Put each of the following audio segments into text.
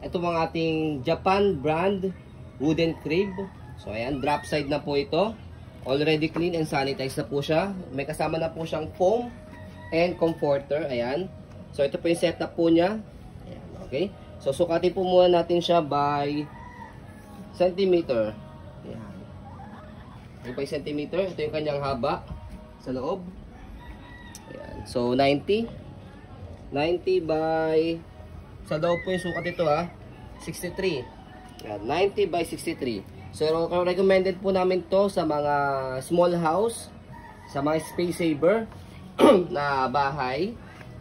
Ito mga ating Japan brand wooden crib. So ayan, drop side na po ito. Already clean and sanitized na po siya. May kasama na po siyang foam and comforter. Ayan. So ito po yung setup po niya. Ayan, okay. So sukatin po muna natin siya by centimeter. Ayan. Ito pa yung centimeter. Ito yung kanyang haba sa loob. Ayan. So 90 by sa loob po yung sukat ito 63. Ayan, 90 by 63. So recommended po namin to sa mga small house, sa mga space saver na bahay.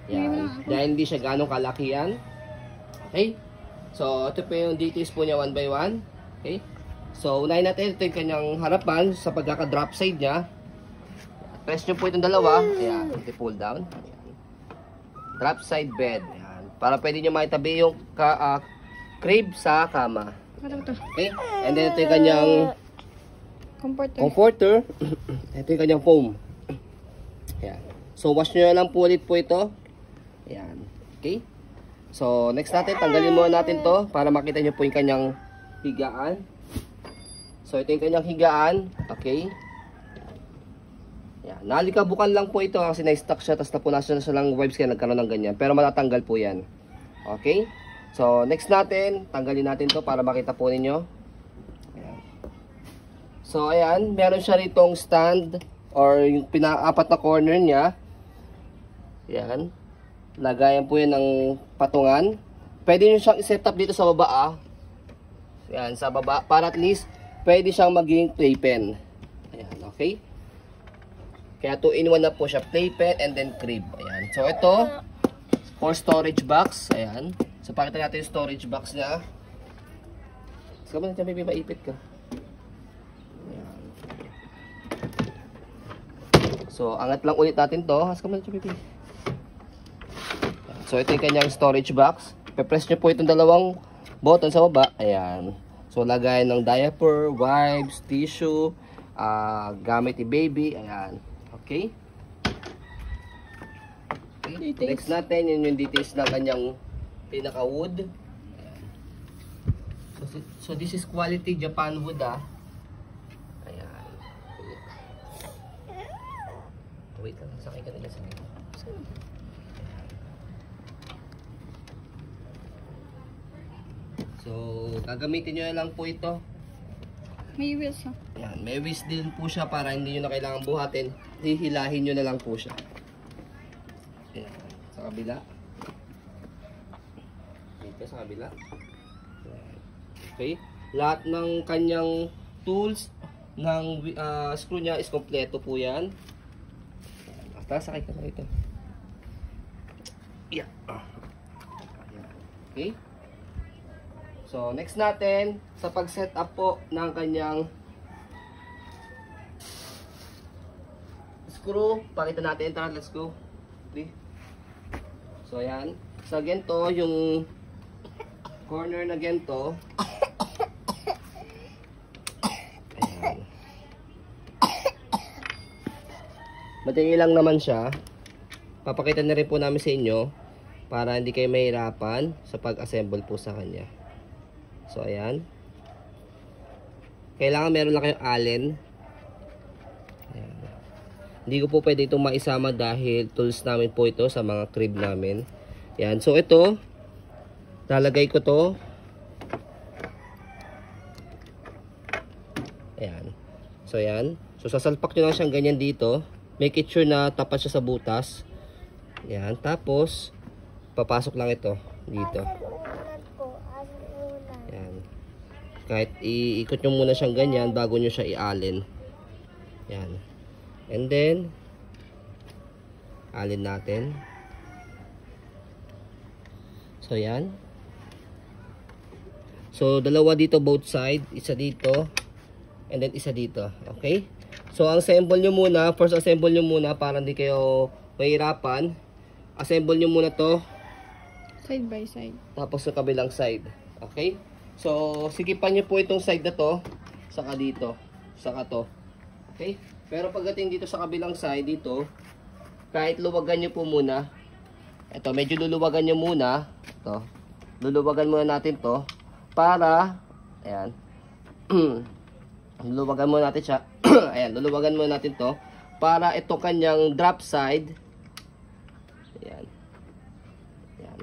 Ayan, dahil hindi siya ganong kalakihan. Okay? So ito po yung details po niya one by one. Okay? So unahin natin ito yung kanyang harapan sa pagkaka-drop side niya. Press nyo po itong dalawa. Ayan, pull down. Ayan. Drop side bed. Ayan. Para pwede nyo maitabi yung crib sa kama. Okay? And then ito yung kanyang comforter. Ito yung kanyang foam. Ayan. So wash nyo lang po ulit po ito. Ayan. Okay? So next natin, tanggalin muna natin to para makita nyo po yung kanyang higaan. So ito yung kanyang higaan. Okay? Ayan. Nalikabukan lang po ito kasi na-stuck siya, tapos napunasan na siya lang wipes kaya nagkaroon ng ganyan. Pero matatanggal po yan. Okay? So, next natin, tanggalin natin to para makita po ninyo. Ayan. So, ayan, meron siya ritong stand or yung pinaapat na corner niya. Ayan. Lagayan po yan ng patungan. Pwede nyo siyang i-set up dito sa baba. Ayan, sa baba. Para at least, pwede siyang maging playpen. Ayan, okay? Kaya 2-in-1 na po siya, playpen and then crib. Ayan. So ito for storage box. Ayan. So pakita natin yung storage box niya. So kamo na baby, maipit ka. Ayan. So angat lang ulit natin to. Has kamo na baby. So ito yung kanyang storage box. Pe-press niyo po itong dalawang button sa baba. Ayan. So lagayan ng diaper, wipes, tissue, gamit ni baby. Ayan. Okay. Next natin, yun yung details ng kanyang pinaka-wood. So this is quality Japan wood Ayan. Wait lang, sakay ka nila sa nila. So, gagamitin nyo lang po ito. May wheels Ayan, may wheels din po siya para hindi nyo na kailangan buhatin. Hihilahin nyo na lang po siya. Ayan, sa kabila. Dito sa kabila. Ayan. Okay. Lahat ng kanyang tools ng screw niya is kompleto po yan. Basta sakay ka na ito. Yeah. Okay. So, next natin, sa pag-set up po ng kanyang screw, pakita natin. Tara, let's go. Okay. So, ayan. Sa ganito, yung corner na ganito. Ayan. Madali lang naman siya. Papakita na rin po namin sa inyo para hindi kayo mahirapan sa pag-assemble po sa kanya. So, ayan. Kailangan meron lang kayong allen. Ayan. Hindi ko po pwede itong maisama dahil tools namin po ito sa mga crib namin. Ayan. So, ito. Lalagay ko to. Ayan. So, ayan. So, sasalpak nyo lang siyang ganyan dito. Make it sure na tapat siya sa butas. Ayan. Tapos, papasok lang ito dito. Yan. Kahit iikot nyo muna siyang ganyan bago nyo siya i-allen. Yan. And then, allen natin. So, yan. So, dalawa dito both side. Isa dito. And then, isa dito. Okay? So, ang assemble nyo muna. First, assemble nyo muna para hindi kayo mahirapan. Assemble nyo muna to. Side by side. Tapos sa kabilang side. Okay? So, sigipan nyo po itong side na to. Saka dito. Saka to. Okay? Pero pagdating dito sa kabilang side, dito, kahit luwagan nyo po muna. Ito, medyo luluwagan nyo muna. Ito. luluwagan muna natin to para, ayan, luluwagan muna natin siya. Ayan, luluwagan muna natin to para ito kanyang drop side. Ayan. Ayan.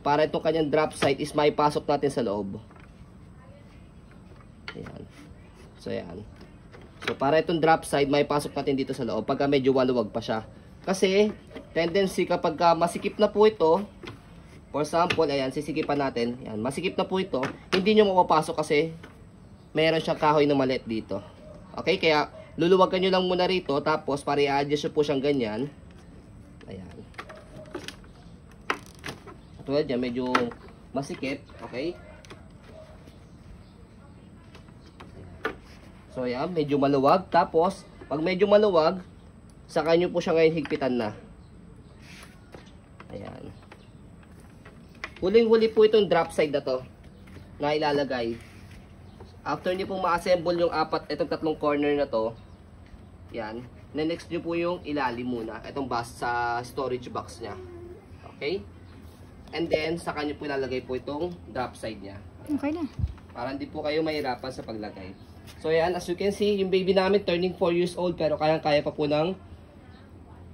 Para itong kanyang drop side is may pasok natin sa loob. Ayan. So, ayan. So, para itong drop side, may pasok natin dito sa loob pagka medyo waluwag pa siya. Kasi, tendency kapag masikip na po ito, for example, ayan, sisikipan natin. Ayan, masikip na po ito, hindi nyo mapapasok kasi meron siyang kahoy na maliit dito. Okay, kaya luluwagan nyo lang muna rito, tapos para i-adjust nyo po siyang ganyan. Ayan. Tulad yan, medyo masikip. Okay. So, ayan, medyo maluwag. Tapos, pag medyo maluwag, saka nyo po siya ngayon higpitan na. Ayan. Huling-huli po itong drop side na to na ilalagay. After nyo pong ma-assemble yung itong tatlong corner na to, yan, next nyo po yung ilalim muna. Itong sa storage box nya. Okay? And then, saka nyo po ilalagay po itong drop side nya. Okay na. Para hindi po kayo mahirapan sa paglagay. So, yan, as you can see, yung baby namin turning 4 years old pero kayang-kaya pa po ng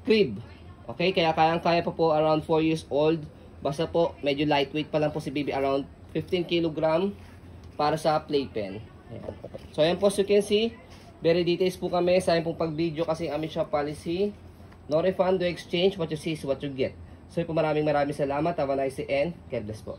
crib. Okay? Kaya kayang-kaya pa po around 4 years old. Basta po, medyo lightweight pa lang po si baby, around 15 kg para sa playpen. Ayan. So, ayan po, as you can see, very details po kami sa ayon pong pag-video kasi aming shop policy. No refund, no exchange. What you see is what you get. So, po maraming salamat. Have a nice day and God bless po.